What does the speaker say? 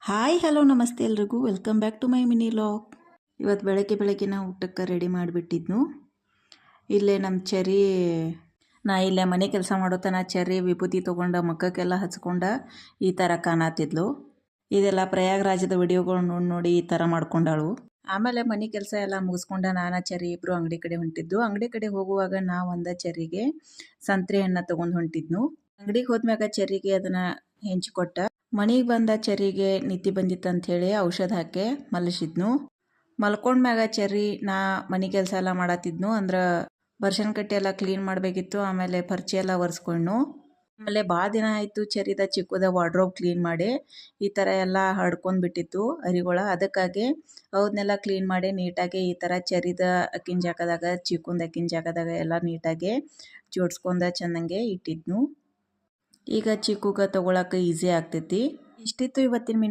Hi hello ನಮಸ್ತೆ ಎಲ್ರಿಗೂ welcome back to my mini vlog. ಇವತ್ತು ಬೆಳಗ್ಗೆ ನಾವು ಊಟಕ್ಕೆ ರೆಡಿ ಮಾಡಿಬಿಟ್ಟಿದ್ನು. ಇಲ್ಲೇ ನಮ್ಮ ಚೆರಿ ಇಲ್ಲೇ ಮನೆ ಕೆಲಸ ಮಾಡೋತನ ಚೆರಿ ವಿಭೂತಿ ತೊಗೊಂಡು ಮಕ್ಕಕ್ಕೆಲ್ಲ ಹಚ್ಕೊಂಡ ಈ ಥರ ಕಾಣತ್ತಿದ್ಲು. ಇದೆಲ್ಲ ಪ್ರಯಾಗರಾಜದ ವಿಡಿಯೋಗಳು ನೋಡಿ ಈ ಥರ ಮಾಡ್ಕೊಂಡಾಳು. ಆಮೇಲೆ ಮನೆ ಕೆಲಸ ಎಲ್ಲ ಮುಗಿಸ್ಕೊಂಡ ಚೆರಿ ಇಬ್ಬರು ಅಂಗಡಿ ಕಡೆ ಹೊಂಟಿದ್ದು. ಅಂಗಡಿ ಕಡೆ ಹೋಗುವಾಗ ನಾವು ಚೆರಿಗೆ ಸಂತ್ರೆ ಹಣ್ಣು ತೊಗೊಂಡು ಹೊಂಟಿದ್ನು. ಅಂಗಡಿಗೆ ಹೋದ್ಮ್ಯಾಗ ಚೆರಿಗೆ ಅದನ್ನು ಹೆಂಚಿಕೊಟ್ಟ. ಮನೆಗೆ ಬಂದ ಚೆರಿಗೆ ನಿದ್ದೆ ಬಂದಿತ್ತು ಅಂಥೇಳಿ ಔಷಧ ಹಾಕಿ ಮಲಸಿದ್ನು. ಮಲ್ಕೊಂಡ್ಮ್ಯಾಗ ಚೆರಿ ಮನೆ ಕೆಲಸ ಎಲ್ಲ ಮಾಡತ್ತಿದ್ನು. ಅಂದ್ರೆ ಬರ್ಶನ್ ಕಟ್ಟಿ ಎಲ್ಲ ಕ್ಲೀನ್ ಮಾಡಬೇಕಿತ್ತು. ಆಮೇಲೆ ಪರ್ಚಿ ಎಲ್ಲ ಒರೆಸ್ಕೊಂಡು ಆಮೇಲೆ ಭಾಳ ದಿನ ಆಯಿತು ಚೆರಿದ ಚಿಕ್ಕದ ವಾರ್ಡ್ರೋಬ್ ಕ್ಲೀನ್ ಮಾಡಿ ಈ ಥರ ಎಲ್ಲ ಹರ್ಡ್ಕೊಂಡು ಬಿಟ್ಟಿತ್ತು ಅರಿಗಳ. ಅದಕ್ಕಾಗಿ ಅವನ್ನೆಲ್ಲ ಕ್ಲೀನ್ ಮಾಡಿ ನೀಟಾಗಿ ಈ ಥರ ಚೆರಿದ ಅಕ್ಕಿನ ಜಾಗದಾಗ ಚಿಕ್ಕುಂದು ಅಕ್ಕಿನ ಜಾಗದಾಗ ಎಲ್ಲ ನೀಟಾಗಿ ಜೋಡಿಸ್ಕೊಂಡ ಚೆನ್ನಾಗೆ ಇಟ್ಟಿದ್ನು. ಈಗ ಚಿಕ್ಕುಗ ತೊಗೊಳಕ್ಕೆ ಈಸಿ ಆಗ್ತೈತಿ. ಇಷ್ಟಿತ್ತು ಇವತ್ತಿನ